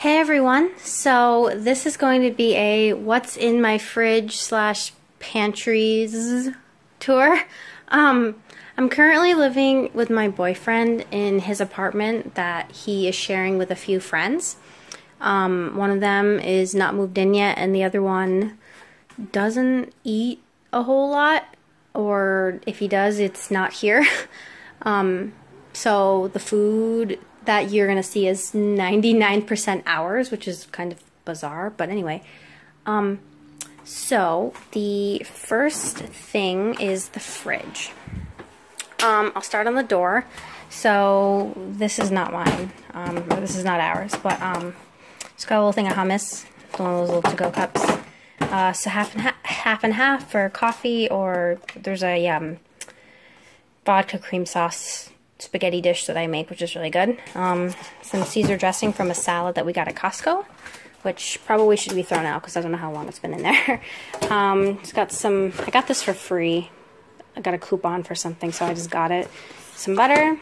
Hey everyone, so this is going to be a what's in my fridge slash pantries tour. I'm currently living with my boyfriend in his apartment that he is sharing with a few friends. One of them is not moved in yet and the other one doesn't eat a whole lot, or if he does, it's not here. So the food that you're gonna see is 99% ours, which is kind of bizarre, but anyway. So the first thing is the fridge. I'll start on the door. So this is not mine, this is not ours, but it's got a little thing of hummus, one of those little to-go cups. So half and half for coffee, or there's a vodka cream sauce spaghetti dish that I make, which is really good. Some Caesar dressing from a salad that we got at Costco, which probably should be thrown out because I don't know how long it's been in there. It's got some, I got this for free. I got a coupon for something, so I just got it. Some butter,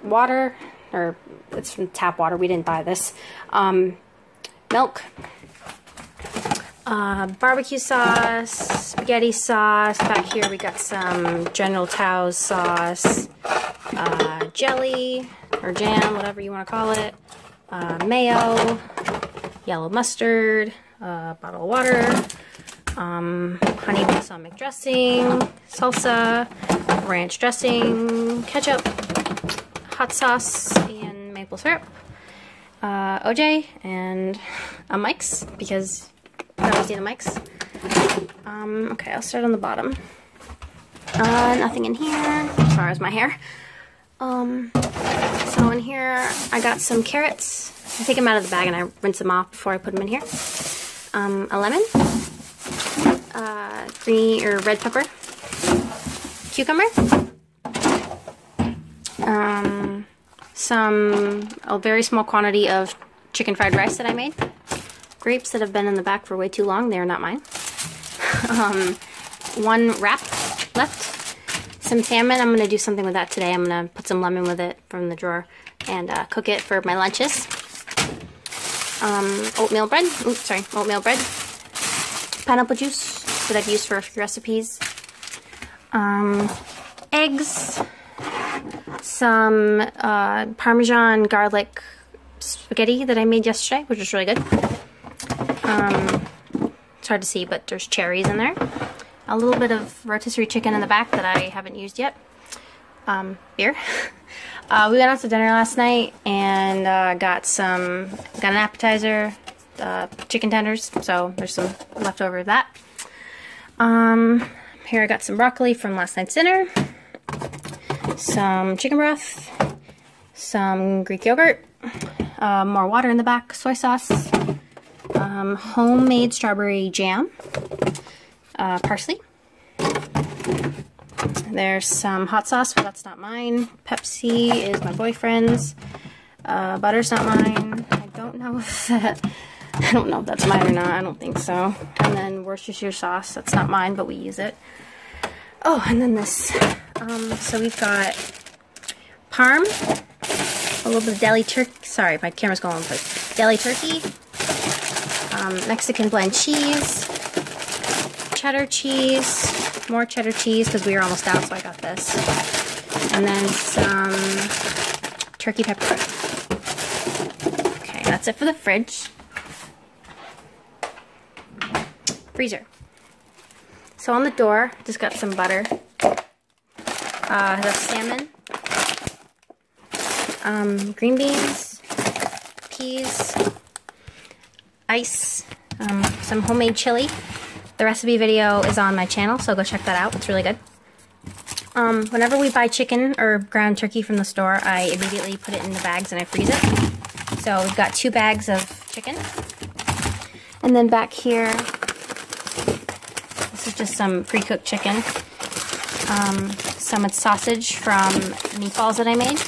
water, or it's from tap water, we didn't buy this. Milk, barbecue sauce, spaghetti sauce. Back here we got some General Tao's sauce, jelly or jam, whatever you want to call it, mayo, yellow mustard, bottle of water, honey balsamic dressing, salsa, ranch dressing, ketchup, hot sauce, and maple syrup, OJ, and a Mike's, because I always need a Mike's. Okay, I'll start on the bottom. Nothing in here, as far as my hair. So in here, I got some carrots. I take them out of the bag and I rinse them off before I put them in here. A lemon, green or red pepper, cucumber, a very small quantity of chicken fried rice that I made. Grapes that have been in the back for way too long. They are not mine. One wrap left. Some salmon. I'm going to do something with that today. I'm going to put some lemon with it from the drawer and cook it for my lunches. Oatmeal bread. Oops, sorry. Oatmeal bread. Pineapple juice that I've used for a few recipes. Eggs. Some Parmesan garlic spaghetti that I made yesterday, which is really good. It's hard to see, but there's cherries in there. A little bit of rotisserie chicken in the back that I haven't used yet. Beer. We went out to dinner last night and got an appetizer, chicken tenders, so there's some leftover of that. Here I got some broccoli from last night's dinner, some chicken broth, some Greek yogurt, more water in the back, soy sauce, homemade strawberry jam, parsley. There's some hot sauce, but that's not mine. Pepsi is my boyfriend's. Butter's not mine. I don't know if that's mine or not. I don't think so. And then Worcestershire sauce. That's not mine, but we use it. Oh, and then this. So we've got parm, a little bit of deli turkey. Sorry, my camera's going on place. Deli turkey. Mexican blend cheese, cheddar cheese, more cheddar cheese because we were almost out, so I got this, and then some turkey pepperoni. Okay, that's it for the fridge. Freezer. So on the door, just got some butter, the salmon, green beans, peas, ice, some homemade chili. The recipe video is on my channel, so go check that out. It's really good. Whenever we buy chicken or ground turkey from the store, I immediately put it in the bags and I freeze it. So we've got 2 bags of chicken. And then back here, this is just some pre-cooked chicken. Some sausage from meatballs that I made.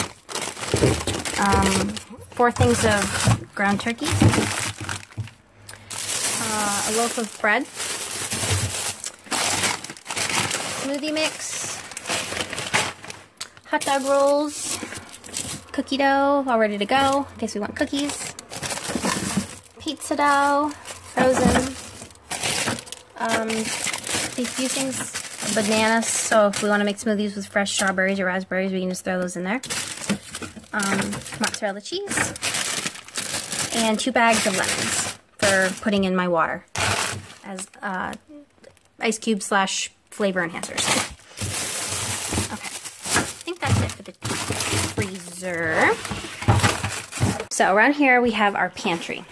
4 things of ground turkey. A loaf of bread, smoothie mix, hot dog rolls, cookie dough all ready to go in case we want cookies, pizza dough, frozen. These few things, bananas, so if we want to make smoothies with fresh strawberries or raspberries, we can just throw those in there. Mozzarella cheese, and 2 bags of lemons for putting in my water as ice cubes / flavor enhancers. Okay, I think that's it for the freezer. So around here we have our pantry.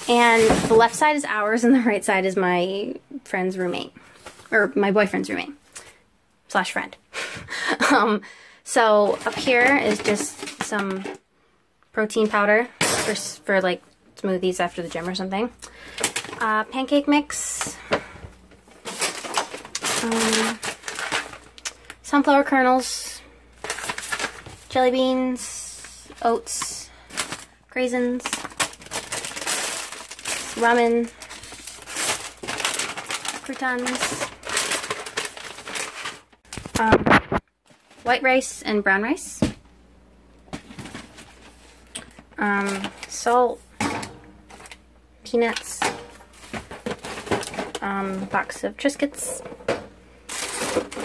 And the left side is ours and the right side is my friend's roommate. Or my boyfriend's roommate. / friend. So up here is just some protein powder for like smoothies after the gym or something. Pancake mix. Sunflower kernels. Jelly beans. Oats. Raisins. Ramen, croutons, white rice and brown rice, salt, peanuts, box of Triscuits,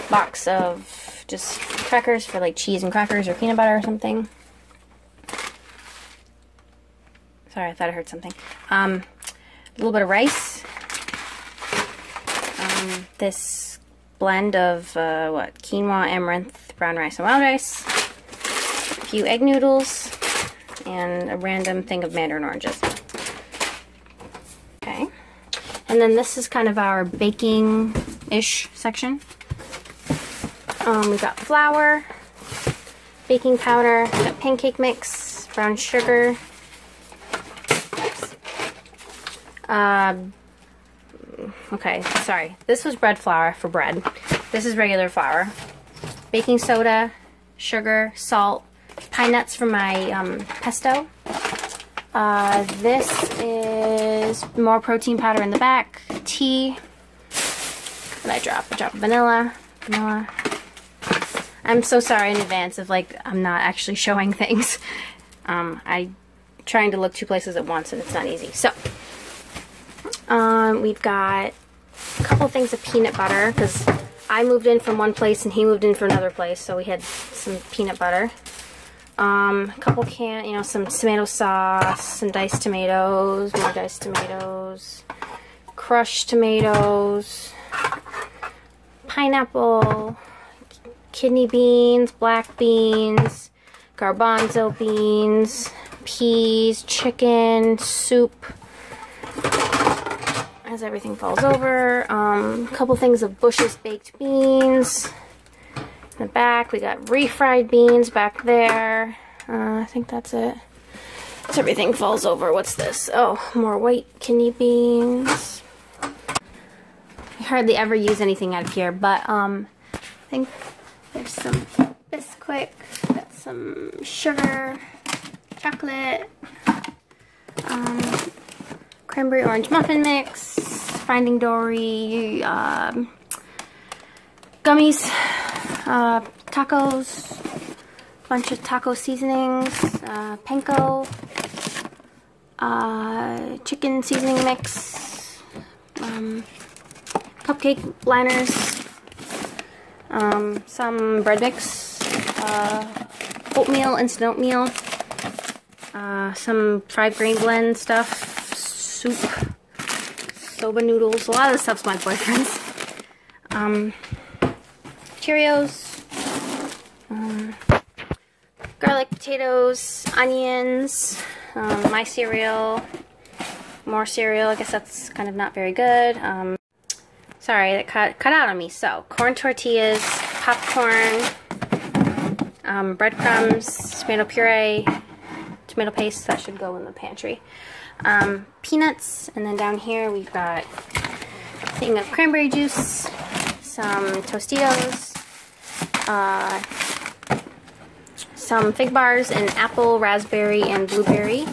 box of just crackers for like cheese and crackers or peanut butter or something. Sorry, I thought I heard something. A little bit of rice. This blend of quinoa, amaranth, brown rice, and wild rice. A few egg noodles, and a random thing of mandarin oranges. Okay, and then this is kind of our baking-ish section. We got flour, baking powder, got pancake mix, brown sugar. Okay, sorry. This was bread flour for bread. This is regular flour. Baking soda, sugar, salt, pine nuts for my pesto. This is more protein powder in the back. Tea. What did I drop? I dropped vanilla. I'm so sorry in advance if like I'm not actually showing things. I'm trying to look 2 places at once and it's not easy. So. We've got a couple things of peanut butter because I moved in from one place and he moved in from another place, so we had some peanut butter. A couple some tomato sauce, some diced tomatoes, more diced tomatoes, crushed tomatoes, pineapple, kidney beans, black beans, garbanzo beans, peas, chicken, soup. As everything falls over, a couple things of Bush's baked beans. In the back, we got refried beans back there. I think that's it. So everything falls over. What's this? Oh, more white kidney beans. I hardly ever use anything out of here, but I think there's some Bisquick, got some sugar, chocolate, cranberry orange muffin mix, Finding Dory, gummies, tacos, bunch of taco seasonings, panko, chicken seasoning mix, cupcake liners, some bread mix, oatmeal, instant oatmeal, some fried grain blend stuff, soup, soba noodles. A lot of the stuff's my boyfriend's. Cheerios, garlic, potatoes, onions, my cereal, more cereal. I guess that's kind of not very good. Sorry, that cut out on me. So, corn tortillas, popcorn, breadcrumbs, tomato puree, tomato paste. That should go in the pantry. Peanuts, and then down here we've got a thing of cranberry juice, some Tostitos, some fig bars, and apple, raspberry, and blueberry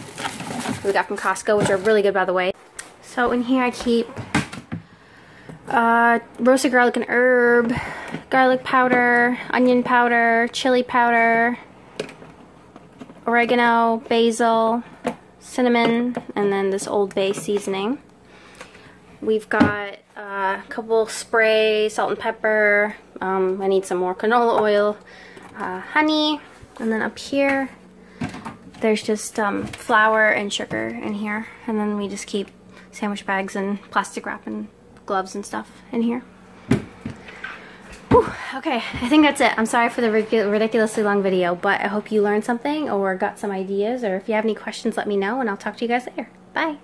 we got from Costco, which are really good, by the way. So in here I keep roasted garlic and herb, garlic powder, onion powder, chili powder, oregano, basil, cinnamon, and then this Old Bay seasoning. We've got a couple spray, salt and pepper. I need some more canola oil, honey, and then up here there's just flour and sugar in here, and then we just keep sandwich bags and plastic wrap and gloves and stuff in here. Whew, okay, I think that's it. I'm sorry for the ridiculously long video, but I hope you learned something or got some ideas, or if you have any questions, let me know, and I'll talk to you guys later. Bye!